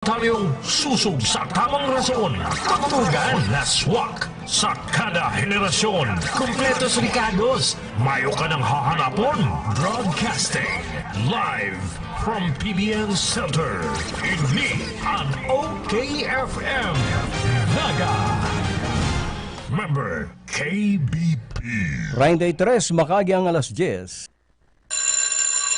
komentaryong susog sa tamang rason. Katutugan na swak sa kada henerasyon. Kompletos Ricardos, mayo ka ng hahanapon. Broadcasting live from PBN Center. Ini ang OKFM. Naga. Member KBP. Friday 3, makagyang alas 10.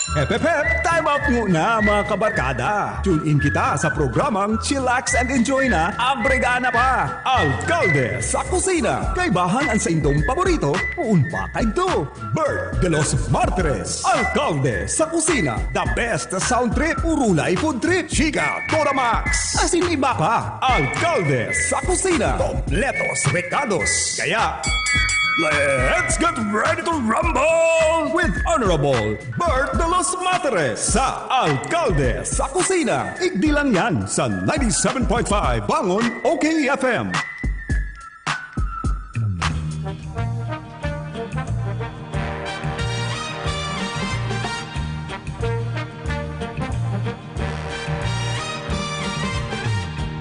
Hep, time out muna mga kabarkada. Tune in kita sa programang Chillax and Enjoy na ang Brigana pa. Alcalde sa kusina. Kay bahan ang sa indong paborito, uunpa kay do. Bert de los Martires. Alcalde sa kusina. The best sound trip, urulay food trip. Chika, Dora Max. Asin iba pa. Alcalde sa kusina. Kompletos recados. Kaya, let's get ready to rumble with Honorable Bert de los Martires sa Alcalde sa Kusina. Igdi lang yan sa 97.5 Bangon OKFM.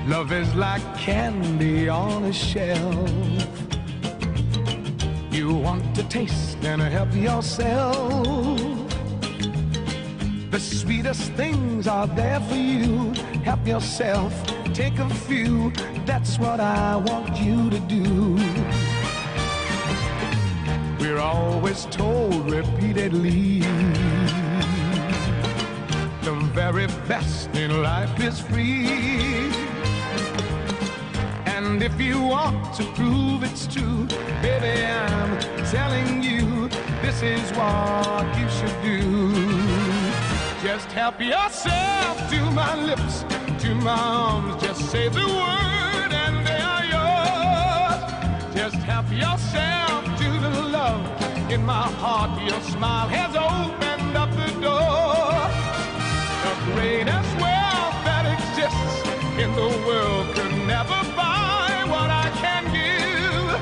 Love is like candy on a shelf. You want to taste and help yourself. The sweetest things are there for you. Help yourself, take a few. That's what I want you to do. We're always told repeatedly the very best in life is free. And if you want to prove it's true, baby, I'm telling you, this is what you should do. Just help yourself to my lips, to my arms. Just say the word and they are yours. Just help yourself to the love in my heart. Your smile has opened up the door. The greatest wealth that exists in the world could never buy what I can give.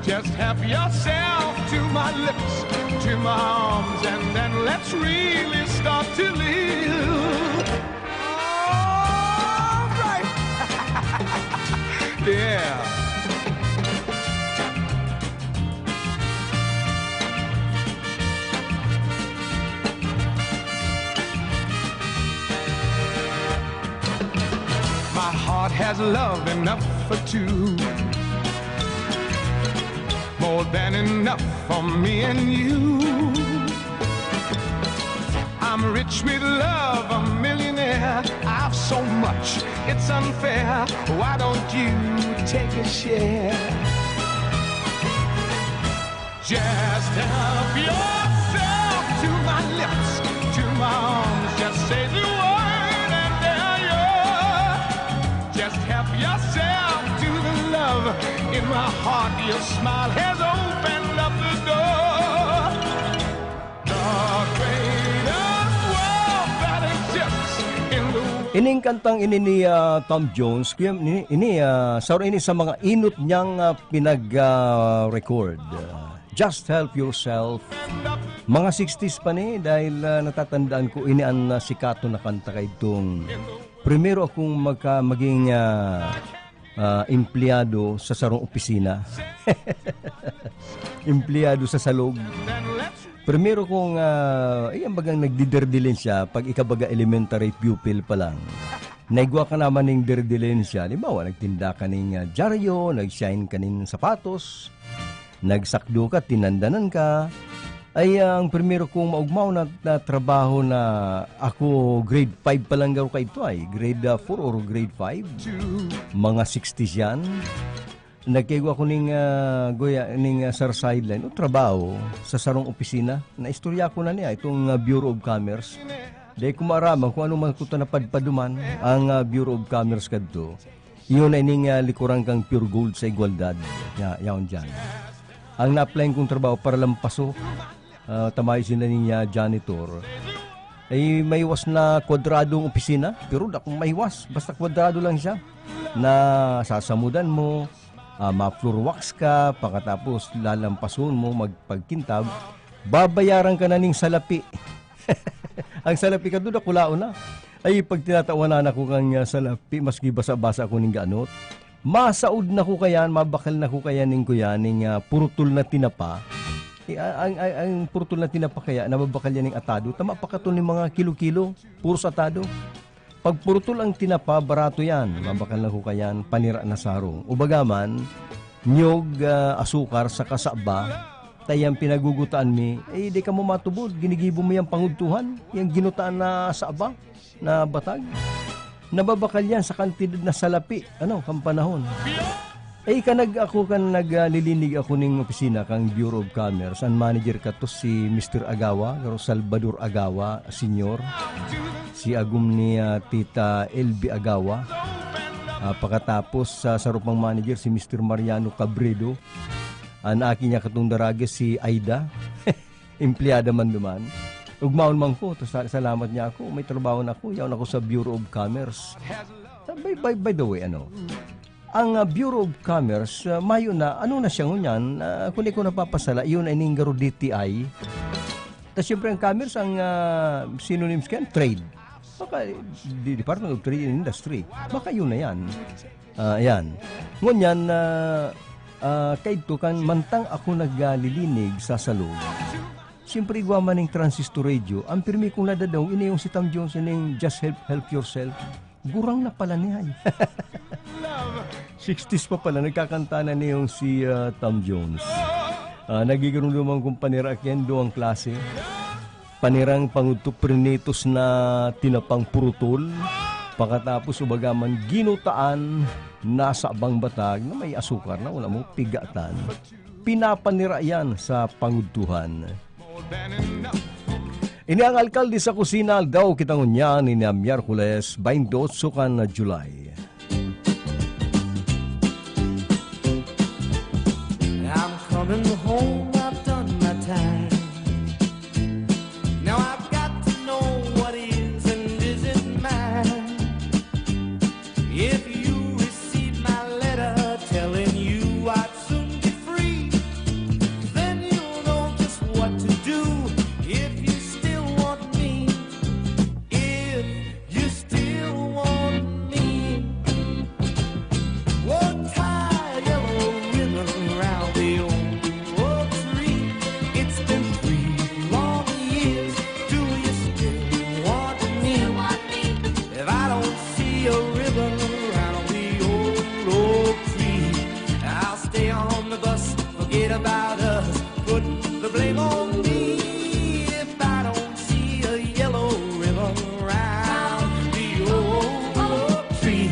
Just help yourself to my lips, to my arms, and then let's really start to live. All right. Yeah. My heart has love enough for two, more than enough for me and you. I'm rich with love, a millionaire. I've so much, it's unfair. Why don't you take a share? Just help yourself to my lips, to my arms. Just say the word and they're yours. Just help yourself to the love in my heart. Your smile has opened up the door. The greatest wealth that exists in the world. Ining kantang ini ni Tom Jones, ini sa mga inot niyang pinag-record. Just Help Yourself. Mga 60s pa ni dahil natatandaan ko ini ang sikato na kanta kay itong primero akong maging empleyado sa sarong opisina. Empleyado sa salog. Primero kong ayan bagang nagdiderdilin siya pag ikabaga elementary pupil pa lang. Naigwa ka naman ng derdilin siya. Halimbawa, nagtinda ka ng dyaryo, nag-shine ka ng sapatos, nagsakdo ka, tinandanan ka. Ay ang primero kong maugmaw na trabaho na ako grade 5 pa lang garo ka ito ay grade 4 or grade 5 mga 60s yan. Nagkaigo ako ning sar sideline o trabaho sa sarong opisina na istorya ko na niya itong Bureau of Commerce. Dahil kumaraman kung ano man kuto na padpaduman ang Bureau of Commerce kadto. Iyon ay ning likurang kang pure gold sa igualdad. Yaon dyan. Ang na-apply kong trabaho para lampaso tamay sila niya janitor ay maiwas na kwadradong opisina pero da kung maiwas basta kwadrado lang siya na sasamudan mo ma-floor wax ka pagkatapos lalampason mo magpagkintab babayaran ka na ning salapi ang salapi ka doon kulao na Ay, pag tinatawanan ako kang salapi, maski basa-basa ako ning ganot, masaud na ko kayan, mabakal na ko kayan ning kuya, ning purutol na tinapa. Ang purutol na tinapa kaya, nababakal yan ning atado, tama pa kato ng mga kilo-kilo, puros atado. Pag purutol ang tinapa, barato yan, mabakal na ko kayan, panira na sarong. Ubagaman, nyog, asukar sa kasaba, tayang pinagugutaan mi, di ka mo matubod, ginigibo mo yung pangudtuhan, yung ginutaan na saba, na batag. Nababakal yan sa kantidad na salapi, kampanahon. Naglilinig ako ning opisina kang Bureau of Commerce, ang manager ka to si Mr. Agawa, Salvador Agawa, Senior, si agum ni Tita LB Agawa. Pagkatapos sa sarupang manager si Mr. Mariano Cabredo, ang akin niya katong darage si Aida, empleyada man duman. Ugmaon man ko, salamat niya ako, may trabaho na ako, yaon ako sa Bureau of Commerce. By the way, ang Bureau of Commerce, mayo na, na siya ngunyan, kung ko napapasala, yun ay ninggaro DTI. Tapos siyempre ang commerce, ang synonyms kan, trade. Baka, Department of Trade and Industry, baka yun na yan. Yan. Ngunyan, kahit to kan, mantang ako naglilinig sa salog, siyempre igwa man ng transistor radio, ang pirmi kong nadadaw, yung si Tom Jones, yung just help yourself, gurang na pala niya. 60s pa pala, nagkakanta na niyong si Tom Jones. Nagigirong lumang kong panira kendo ang klase. Panirang pangutuprinitos na tinapang purutol. Pagkatapos ubagaman ginutaan nasa abang batag na may asukar na wala mo pigatan. Pinapanira yan sa pangutuhan. Ini ang alkalde sa kusina daw kitang unyan ni Miyerkules 28 kan July. I'm coming home, I've done my time. Now I've got to know what is and isn't mine. If you receive my letter telling you I'd soon be free, then you'll know just what to do. If you still want me, if you still want me, we'll tie a yellow ribbon around the old tree. It's been 3 long years. Do you still want me? If I don't see a ribbon around the old tree, I'll stay on the bus, forget about us, put the blame on me. If I don't see a yellow ribbon around the old tree.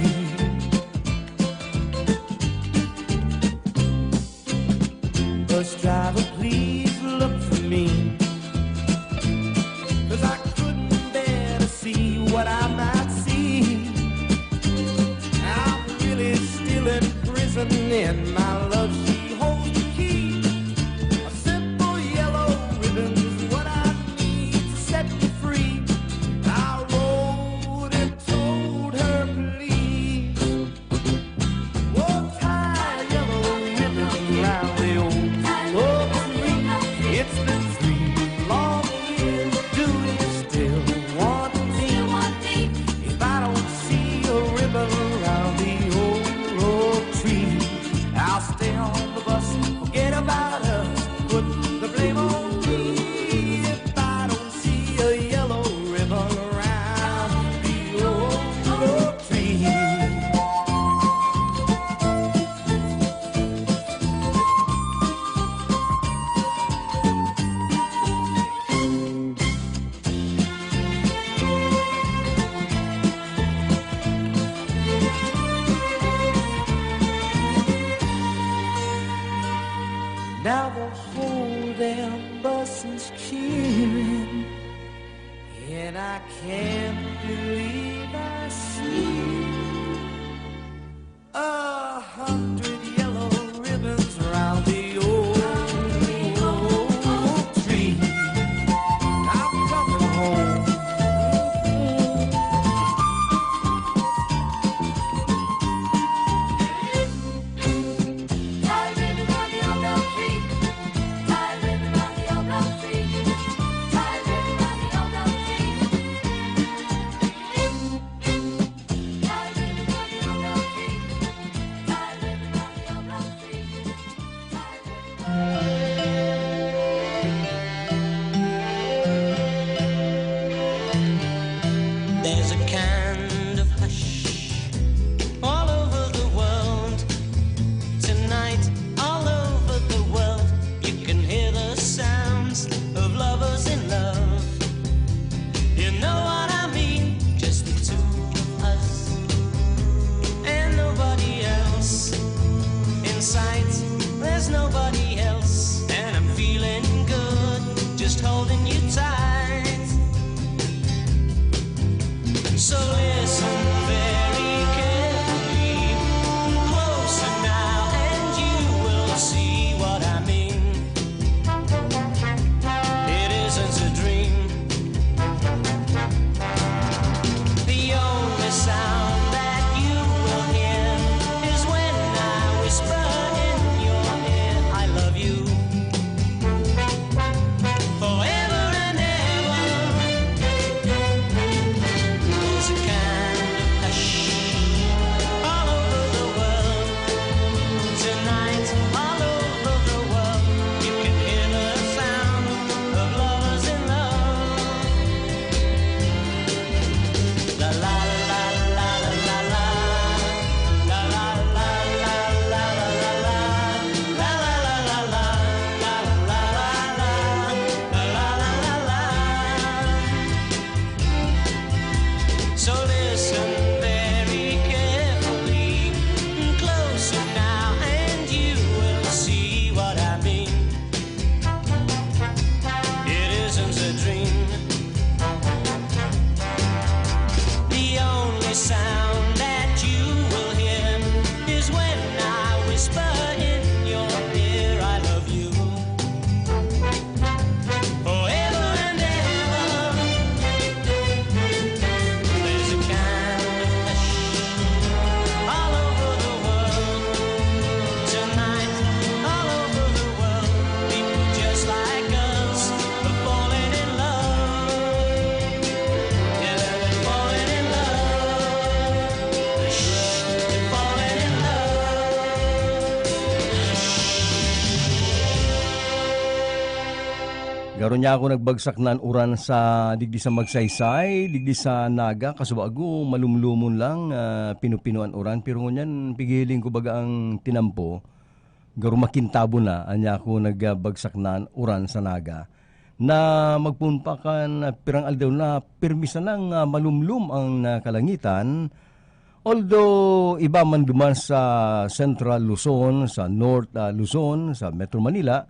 Bus driver, please look for me, 'cause I couldn't bear to see what I might see. I'm really still in prison in my love, she holds the key. A simple yellow ribbon's what I need to set me free. I wrote and told her, please, we'll tie a yellow ribbon around the old tree. It's been 3 long years. Do you still want me? If I don't see a ribbon around the old tree, I'll stay on the bus, forget about us, put the blame on me. If I don't see a yellow ribbon around the old tree. Now the whole damn bus is cheering, and I can't believe I see 100 yellow ribbons around the old tree. I'm coming home. Garo niya ako nagbagsak nan uran sa digdi sa Magsaysay, digdi sa Naga, kasubago malumlumon lang, pinupinuan uran. Pero ngunyan, pigiling ko baga ang tinampo, garo makintabo na, anya ako nagbagsak nan uran sa Naga. Na magpunpakan pirang aldaw na pirmisa ng malumlum ang kalangitan. Although iba man duman sa Central Luzon, sa North Luzon, sa Metro Manila,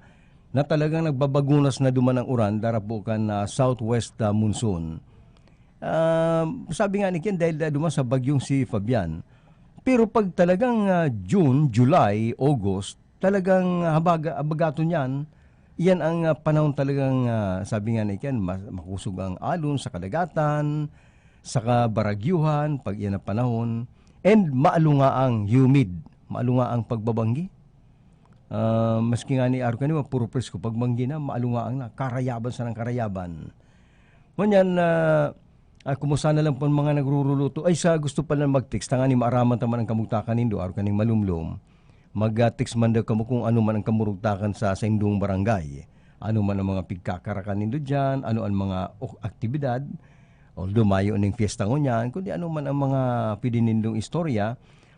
na talagang nagbabagunas na duman ang uran darapukan na southwest monsoon. Sabi nga ni Ken, dahil duman sa bagyong si Fabian. Pero pag talagang June, July, August, talagang habagato niyan, yan ang panahon talagang, sabi nga ni Ken, makusog ang alon sa kadagatan, sa kabaragyuhan, pag yan ang panahon, and maalunga ang humid, maalunga ang pagbabanggi. Maski nga ni Aro kanina, puro presko pagmanggi na, maalungaang na, karayaban sa ng karayaban. Ngunyan, kumusta na lang po mga nagruruluto, ay sa gusto pala mag-text, nga ni maaraman taman ang kamugtakan nindo, Aro kaning malumlum, mag-text man daw kamo kung ano man ang kamurugtakan sa indong barangay, ano man ang mga pigkakarakan nindo dyan, ano ang mga aktibidad, although mayo ning fiesta ngunyan, kundi ano man ang mga pwede nindong istorya,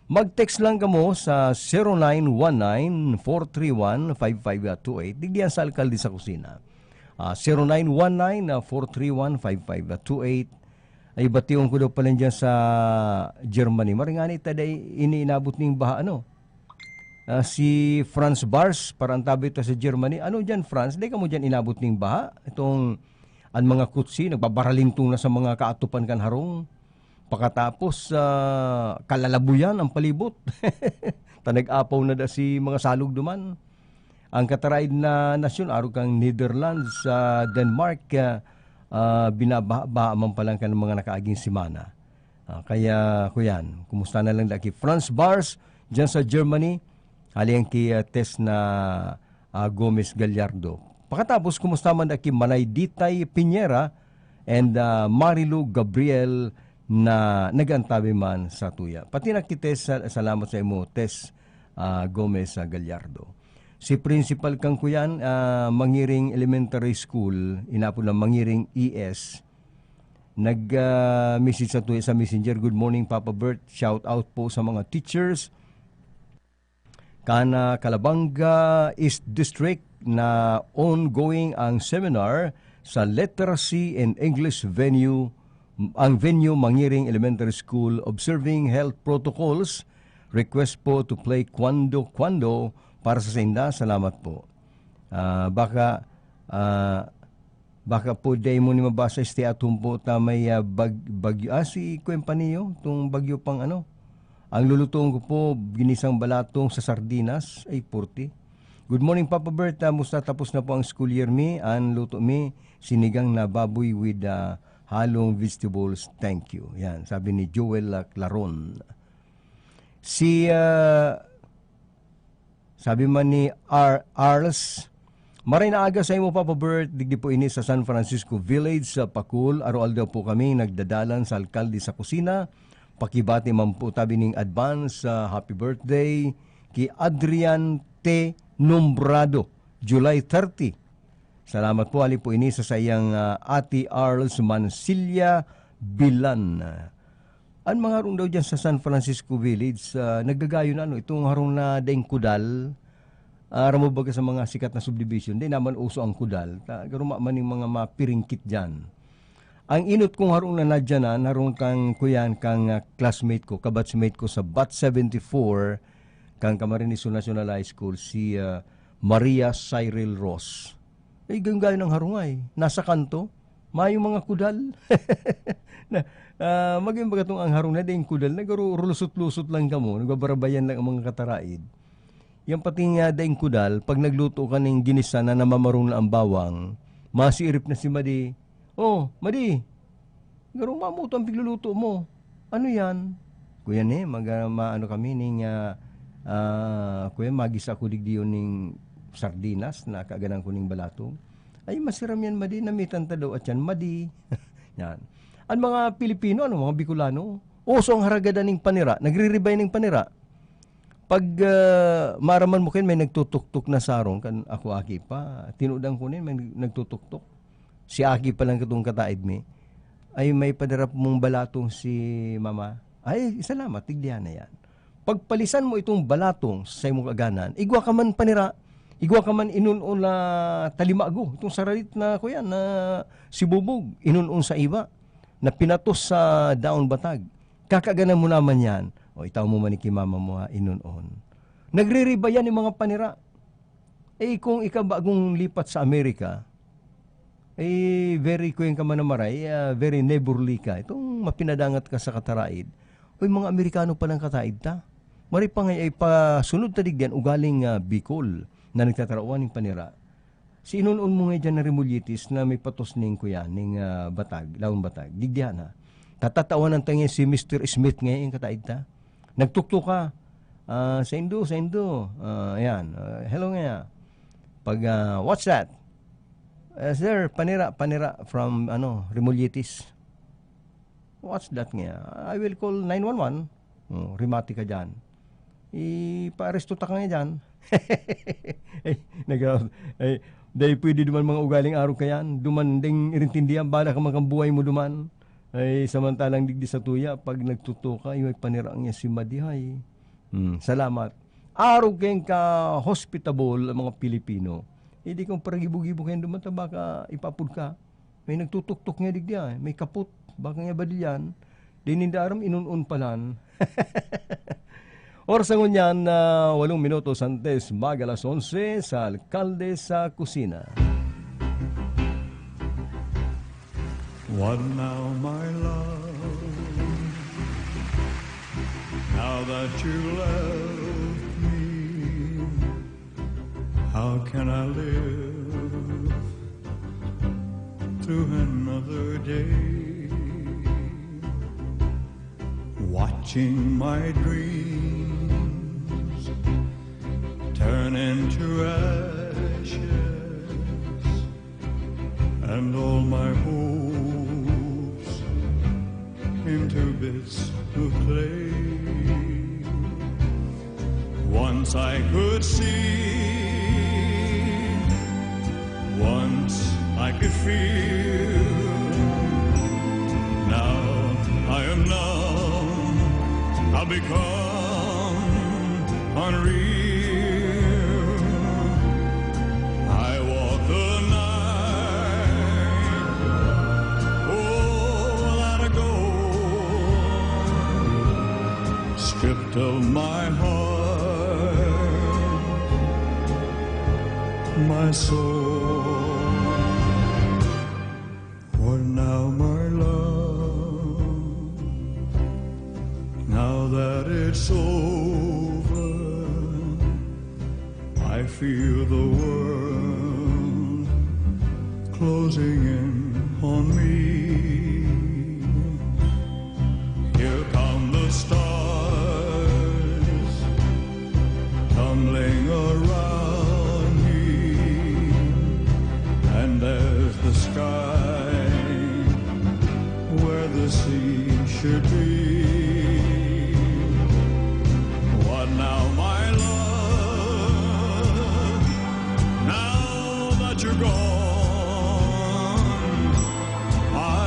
mag-text lang kamo sa 0919-431-5528. Digdiyan sa alkalde sa kusina. 0919-431-5528. Ay batiyon ko daw pala dyan sa Germany. Maringani taday iniinabot ning baha si Franz Bars, parang tabi ito sa Germany. Ano dyan, Franz? Di ka mo dyan inabot ning baha? Itong ang mga kutsi, nagbabaralintong na sa mga kaatupan kan harong. Pagkatapos, kalalabuyan ang palibot. Tanag-apaw na da si mga salog duman. Ang kataraid na nasyon, araw kang Netherlands, Denmark, binabaha man palang ka ng mga nakaaging simana. Kaya, kuyan, kumusta na lang daki Franz Bars, dyan sa Germany, haliyang ki Tess na Gomez Gallardo. Pagkatapos, kumusta man daki Manay Ditay Piñera and Marilu Gabriel na nagantabi man sa tuya. Pati nakites, salamat sa imo, Tess Gomez Gallardo. Si Principal kang kuyan, Mangiring Elementary School, inapo na Mangiring ES, nag-message sa tuya sa Messenger, good morning Papa Bert, shout out po sa mga teachers, kana Calabanga East District na ongoing ang seminar sa Literacy and English venue, ang venue Mangiring Elementary School, observing health protocols, request po to play Kwando para sa sinda. Salamat po. Baka po day mo ni mabasa stay at home po ta may bagyo. Si Kwempaniyo, itong bagyo pang ano. Ang lulutuin ko po, ginisang balatong sa sardinas, ay 40. Good morning Papa Bert, musta tapos na po ang school year mi, ang luto mi, sinigang na baboy with halong vegetables, thank you. Yan, sabi ni Joel Claron. Sabi man ni Arles, maray na aga sa imo Papa Bert, digdi po ini sa San Francisco Village sa Pakul, araw daw po kami nagdadalan sa alkalde sa kusina, pakibati man po tabi ning advance, happy birthday, kay Adrian T. Nombrado, July 30. Salamat po, ali po ini sa sayang Ate Arles Mansilla Bilan. Ang mga harong daw dyan sa San Francisco Village, naggagayo na itong harong na daing kudal, ramo baga sa mga sikat na subdivision, di naman uso ang kudal, garuma man yung mga mapiringkit dyan. Ang inot kong harong na nadyan na, harong kang kuyan, kang classmate ko, kabatsmate ko sa BAT 74, kang Camarines National High School, si Maria Cyril Ross. Ay, gaya ng harungay. Nasa kanto, mayong mga kudal. Maging bagatong ang harong na ding kudal, nagrulusot-lusot lang kamo, nagbabarabayan lang ang mga kataraid. Yung pating daing kudal, pag nagluto ka ng ginisa na namamarong na ang bawang, masiirip na si Madi. Oh, Madi, garong mamuto ang pigluluto mo. Ano yan? Kuya ni, maano kami ning kuya, magisa ko digdiyon ning sardinas na kaganang kuning balatong. Ay, masiram yan, Madi. Namitan ta daw at yan, Madi. Yan. Ang mga Pilipino, mga Bicolano, uso ang haragada ng panira, nagre-rebay ng panira. Pag maraman mo kin may nagtutuktok na sarong kan ako aki pa tinudang ko may nagtutuktok. Si aki pa lang katong kataid mi. Ay may padarap mong balatong si mama. Ay salamat tigdihan na yan. Pagpalisan mo itong balatong sa imong kaganan, igwa ka man panira, igwa ka man inunon na talimago, itong saralit na kuya na sibubog, inunon sa iba, na pinatos sa daon batag. Kakaganan mo naman yan, o itaw mo man ni mama mo ha, inunon. Nagre-riba yan yung mga panira. Eh kung ikabagong lipat sa Amerika, eh very kuyen ka man na maray, very neighborly ka. Itong mapinadangat ka sa kataraid, o mga Amerikano palang kataid ta. Mari pa ngay ay pasunod tadig diyan ugaling Bicol na nagtatarawan ng panira. Si inunon mo ngay dyan na remulyitis na may patos ning kuya, ning batag, laong batag. Digdihan ha. Katatawanan tayo si Mr. Smith ngay yung kataid ta. Nagtukto ka. Sa Indo. Ayan. Hello nga. Pag, what's that? Sir, panira from, remulyitis. What's that nga? I will call 911. Rimati ka dyan. Ipa-aresto ta ka nga dyan. Dahil pwede duman mga ugaling araw kayan. Duman ding irintindihan, bala ka makambuhay mo duman. Ay samantalang digdi sa tuya, pag nagtuto ka, may paniraan niya si Madihay. Salamat. Araw kayong ka hospitable ang mga Pilipino. Hindi kong paragibo-gibo kayo duman, baka ipapud ka. May nagtutok-tok nga digdi may kaput. Baka nga badilyan. Dinindaram inunon palan. Oras ang unyan na 8 minutos antes magalas 11 sa Alkalde sa Kusina. What now, my love? Now that you left me, how can I live through another day? Watching my dreams turn into ashes and all my hopes into bits of clay. Once I could see, once I could feel, now I am numb, I've become unreal. I walk the night, without a goal, stripped of my heart, my soul. What now, my love? Now that it's over, I feel the world closing in on me. Here come the stars tumbling around me, and there's the sky where the sea should be. What now, my love? Now that you're gone, I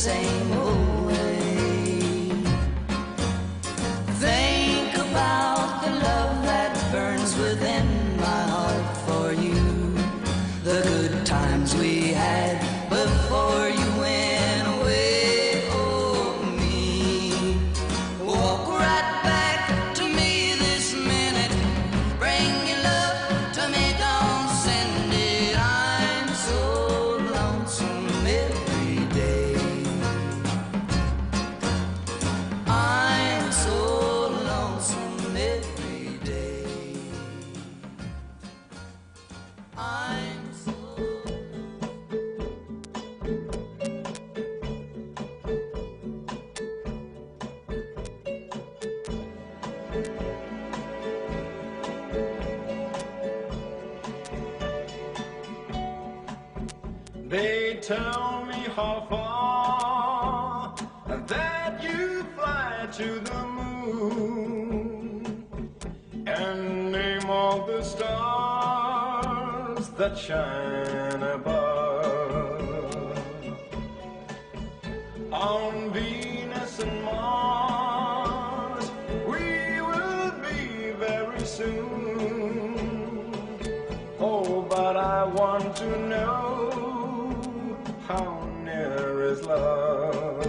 same old way. Think about the love that burns within my heart for you, the good times we had before you went away. Oh, me, walk right back to me this minute. Bring your love to me, don't send it. I'm so lonesome every day. I'm so lonesome every day. I'm so They tell me how far that you fly to the moon, and name all the stars that shine above. On Venus and Mars we will be very soon. Oh, but I want to know, how near is love?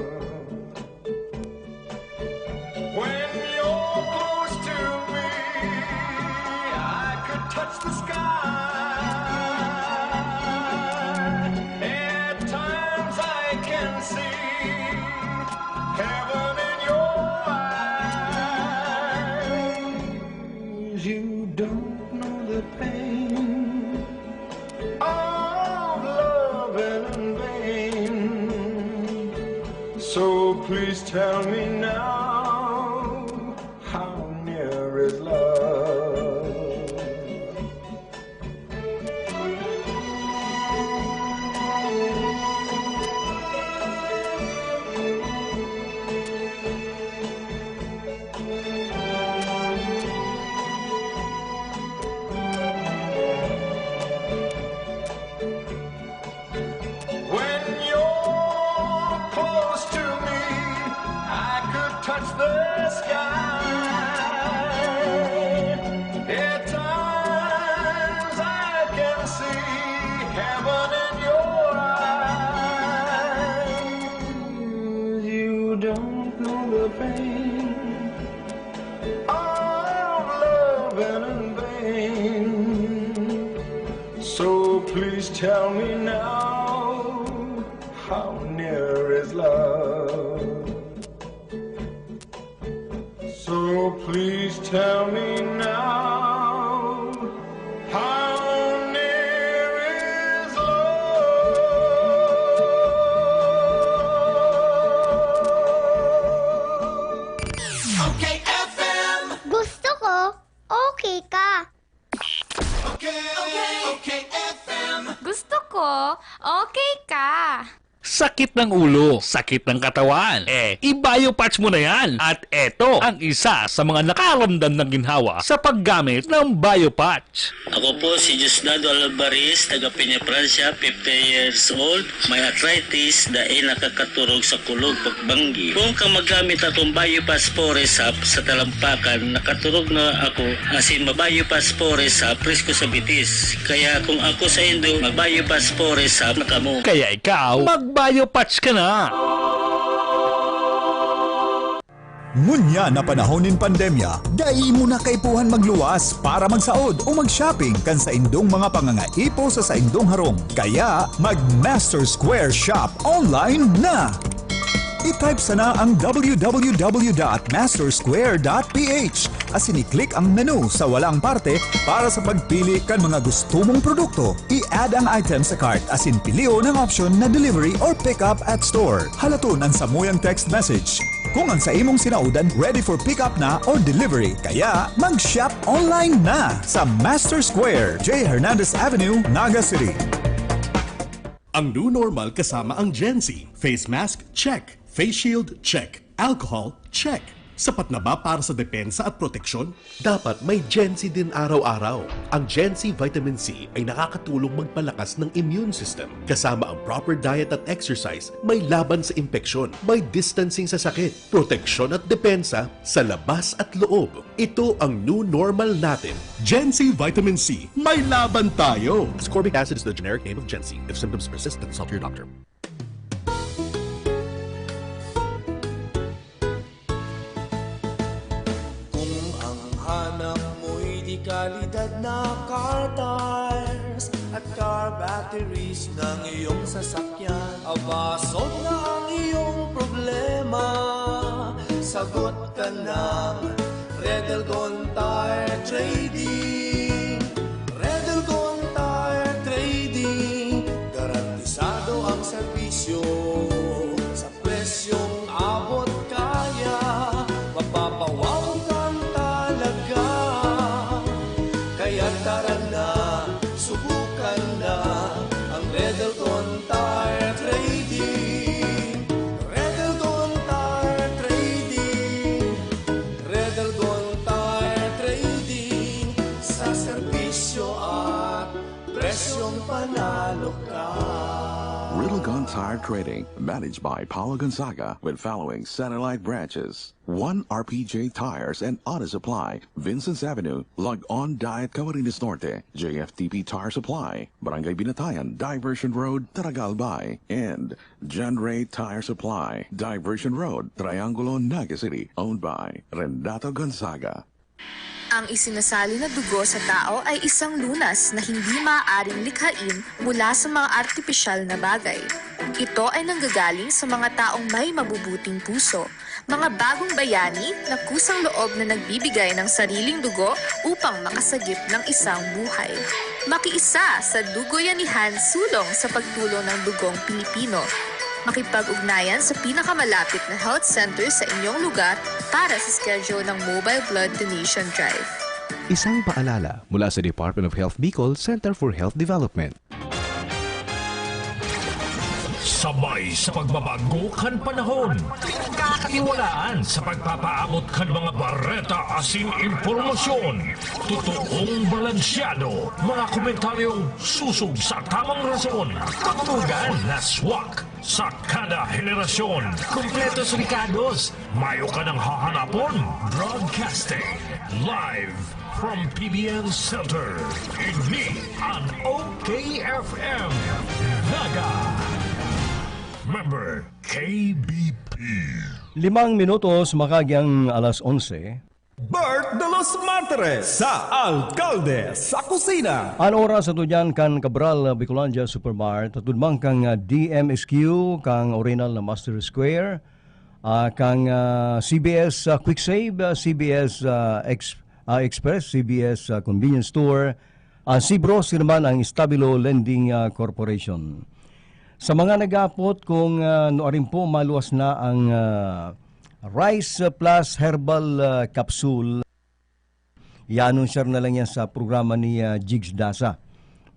When you're close to me, I could touch the sky. At times I can see heaven in your eyes. You don't know the pain of loving in vain. So please tell me now, how near is love? When you're close to me, I could touch the sky. At times I can see heaven in your eyes. You don't know the pain of loving in vain. So please tell me now, how near is love? So please tell me now, how near is love? Okay, FM. Gusto ko, okay ka. Okay, FM. Gusto ko, okay ka. Sakit ng ulo, sakit ng katawan. I-biopatch mo na yan. At eto ang isa sa mga nakaramdam ng ginhawa sa paggamit ng biopatch. Ako po si Diosdado Alvarez, taga Peña, Francia, 50 years old. May arthritis dahil nakakaturog sa kulog pagbanggi. Kung ka magamit atong biopatch Foresap sa talampakan, nakaturog na ako asin mabiopatch Foresap presko sa bitis. Kaya kung ako sa Indo, mag-biopatch Foresap na kamo. Kaya ikaw, mag-biopatch ka na. Ngunya na panahon nin pandemya, dai mo na kaipuhan magluwas para magsaod o mag-shopping kan sa indong mga pangangaipo sa indong harong. Kaya mag-Master Square Shop online na! I-type sana ang www.mastersquare.ph asin i-click ang menu sa walang parte para sa pagpili kan mga gusto mong produkto. I-add ang item sa cart asin pilio ng option na delivery or pick up at store. Halaton ang samuyang text message. Kung ang sa imong sinaudan ready for pick up na or delivery, kaya mag-shop online na sa Master Square, J. Hernandez Avenue, Naga City. Ang new normal kasama ang Gen Z. Face mask, check. Face shield, check. Alcohol, check. Sapat na ba para sa depensa at proteksyon? Dapat may Gen-C din araw-araw. Ang Gen-C Vitamin C ay nakakatulong magpalakas ng immune system. Kasama ang proper diet at exercise, may laban sa impeksyon, may distancing sa sakit, proteksyon at depensa sa labas at loob. Ito ang new normal natin. Gen-C Vitamin C. May laban tayo! Ascorbic acid is the generic name of Gen-C. If symptoms persist, consult your doctor. Kalidad na car tires at car batteries ng iyong sasakyan. Aba, solve na ang iyong problema. Sagot ka ng Redelgon Tire Trading. Redelgon Tire Trading, garantisado ang serbisyo sa presyong abot kaya. Mapapawaw kang talaga. Kaya tara na, subukan na ang Redelgon Tire Trading. Redelgon Tire Trading. Redelgon Tire Trading. Sa serbisyo at presyong panalo ka. Redelgon Tire Trading, managed by Paulo Gonzaga with following satellite branches. 1 RPJ Tires and Auto Supply, Vincent's Avenue, Log On Diet Camarines Norte, JFTP Tire Supply, Barangay Binatayan, Diversion Road, Taragalbay, and John Ray Tire Supply, Diversion Road, Triangulo, Naga City, owned by Renato Gonzaga. Ang isinasali na dugo sa tao ay isang lunas na hindi maaaring likhain mula sa mga artipisyal na bagay. Ito ay nanggagaling sa mga taong may mabubuting puso, mga bagong bayani na kusang loob na nagbibigay ng sariling dugo upang makasagip ng isang buhay. Makiisa sa Dugoyanihan sulong sa pagtulong ng dugong Pilipino. Makipag-ugnayan sa pinakamalapit na health center sa inyong lugar para sa schedule ng Mobile Blood Donation Drive. Isang paalala mula sa Department of Health Bicol Center for Health Development. Sabay sa pagbabago kan panahon, kakatiwalaan sa pagpapaabot kan mga bareta asin impormasyon, totoong balansyado, mga komentaryong susog sa tamang rason, katutugan na swak sa kada henerasyon, kumpletos ricados, mayo ka ng hahanapon, broadcasting live from PBN Center. Ini ang OKFM Naga. Member KBP. 5 minutos makagyang alas 11. Bert de los Martires sa Alcalde sa Kusina. Ang oras sa tudyan kan Cabral Bicolandia Supermart, tutudmang kang DMSQ, kang Oriental na Master Square, kang CBS Quick Save, CBS Express, CBS Convenience Store, Cibros naman ang Stabilo Lending Corporation. Sa mga nag-apot kung rin po maluwas na ang Rice Plus Herbal Capsule, i-anunsyer na lang yan sa programa ni Jigs Daza.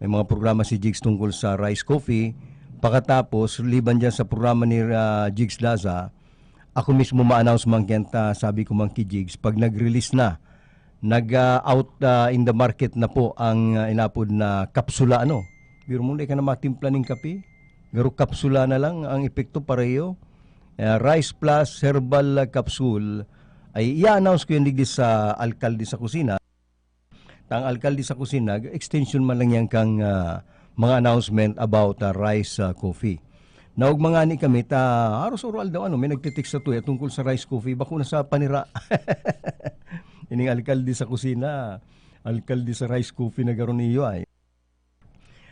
May mga programa si Jigs tungkol sa rice coffee. Pagkatapos, liban dyan sa programa ni Jigs Daza, ako mismo ma-announce man kenta, sabi ko man kay Jigs, pag nag-release na, nag-out in the market na po ang inapod na kapsula. Biro mo na ka na matimpla ng kape. Garo kapsula na lang ang epekto pareho. Rice Plus Herbal Capsule ay i-announce ko yun sa alkalde sa kusina. Tang alkalde sa kusina, extension man lang yan kang mga announcement about rice coffee. Naog mga ni kami, haros oral daw, may nagtitext sa tuya tungkol sa rice coffee, bako na sa panira. Ining alkalde sa kusina, alkalde sa rice coffee na garo niyo ay.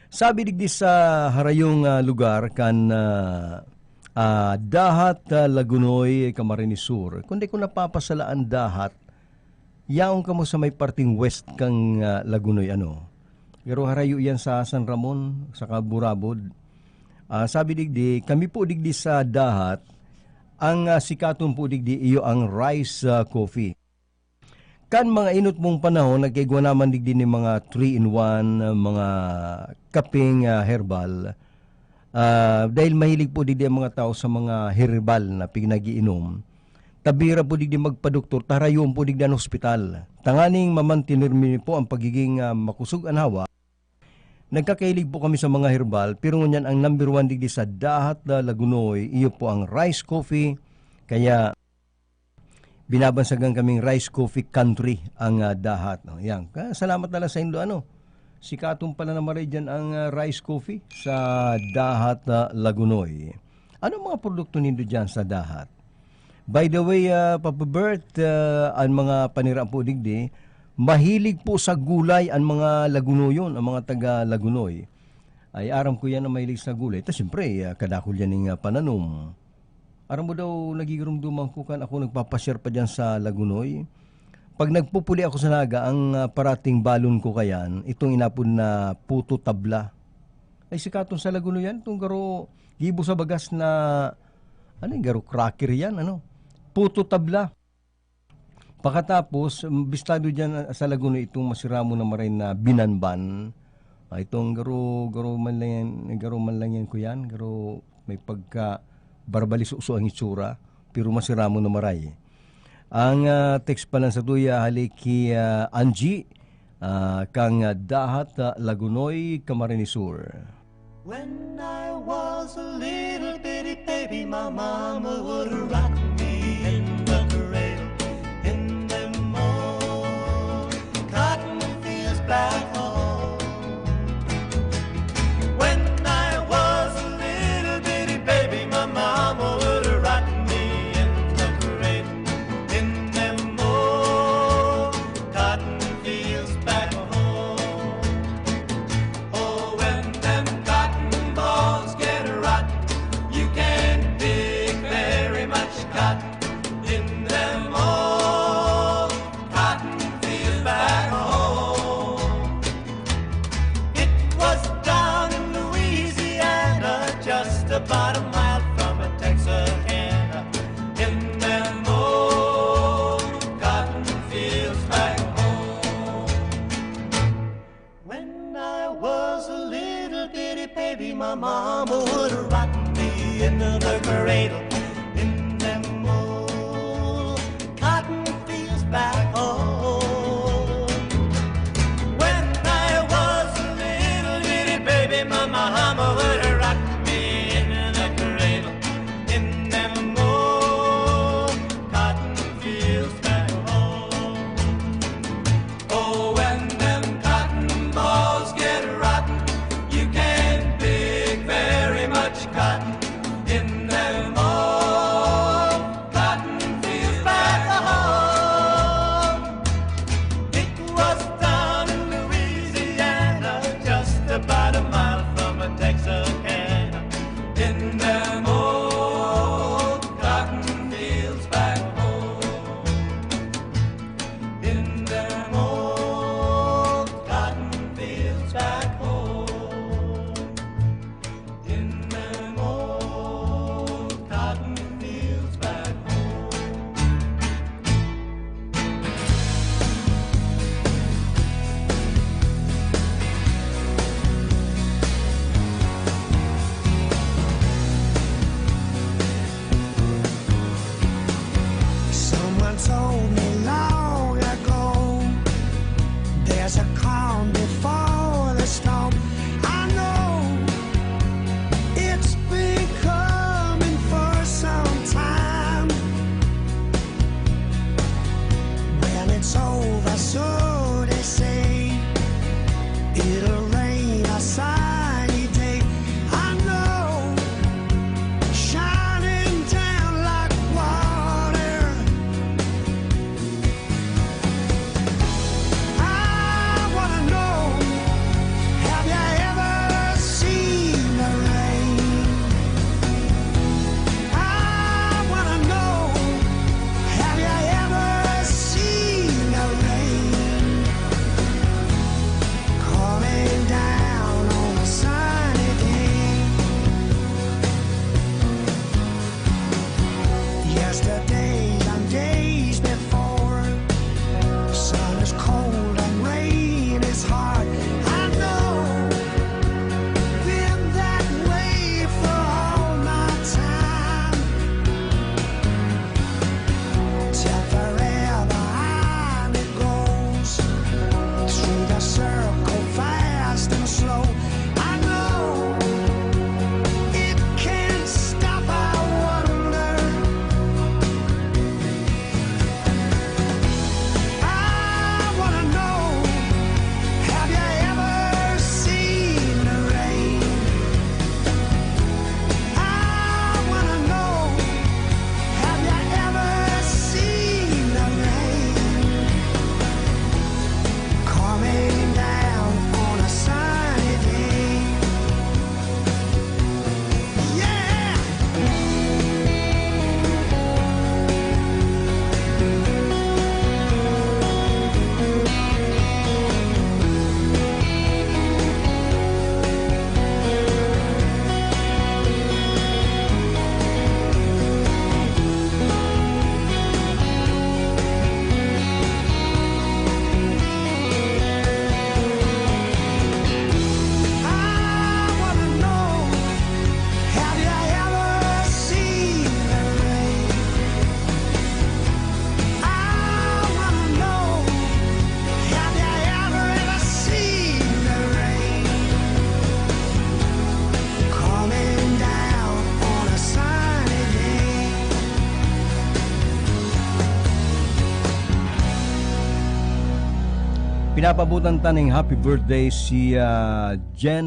Sabi digdi sa harayong lugar kan Dahat Lagunoy, Camarines Sur. Kundi ko napapasalaan Dahat, yaong kamo sa may parting west kang Lagunoy Pero harayo yan sa San Ramon, sa Burabod. Sabi digdi, kami po digdi sa Dahat, ang sikatong po digdi iyo ang rice coffee. Kan mga inot mong panahon, nagkaigwa naman digdi ni mga 3-in-1, mga kaping herbal. Dahil mahilig po digdi ang mga tao sa mga herbal na pinagiinom. tabira po digdi magpadoktor, tarayon po digdi ang hospital. Tanganing mamantinirmi po ang pagiging makusog anhawa. Nagkakailig po kami sa mga herbal, pero ngunyan ang number 1 digdi sa dahat na Lagunoy, iyo po ang rice coffee, kaya binabansagan kaming rice coffee country ang dahat. No? Yan. Salamat na lang sa indo, sikatong pala na maray dyan ang rice coffee sa dahat na Lagunoy. Ano mga produkto nindo dyan sa dahat? By the way, Papa Bert, ang mga paniraan po digdi, mahilig po sa gulay ang mga Lagunoyon, ang mga taga Lagunoy. Ay aram ko yan na mahilig sa gulay. Tapos siyempre, kadakol yan ng pananom. Aram mo daw, nagigirumduman ko kan ako nagpapasyar pa dyan sa Lagunoy. Pag nagpupuli ako sa naga, ang parating balon ko kayan, itong inapon na puto tabla. Ay sikatong sa Lagunoy yan, itong garo, gibo sa bagas na, garo cracker yan, puto tabla. Pagkatapos, bistado dyan sa Lagunoy, itong masiramo na maray na binanban. Itong garo man lang yan ko yan, garo may pagka, barbalis uso ang itsura, pero masiramo na maray. Ang text pa lang sa tuya, haliki Angie, kang dahat Lagunoy, Camarines Sur. When I was a little bitty baby, my mama would rock me in the cradle in them old cotton fields back home. When I was a little bitty baby, my mama would rock me in the cradle in them old cotton fields back home. Oh, when them cotton balls get rotten, you can't pick very much Pinapabutan taning happy birthday si Jen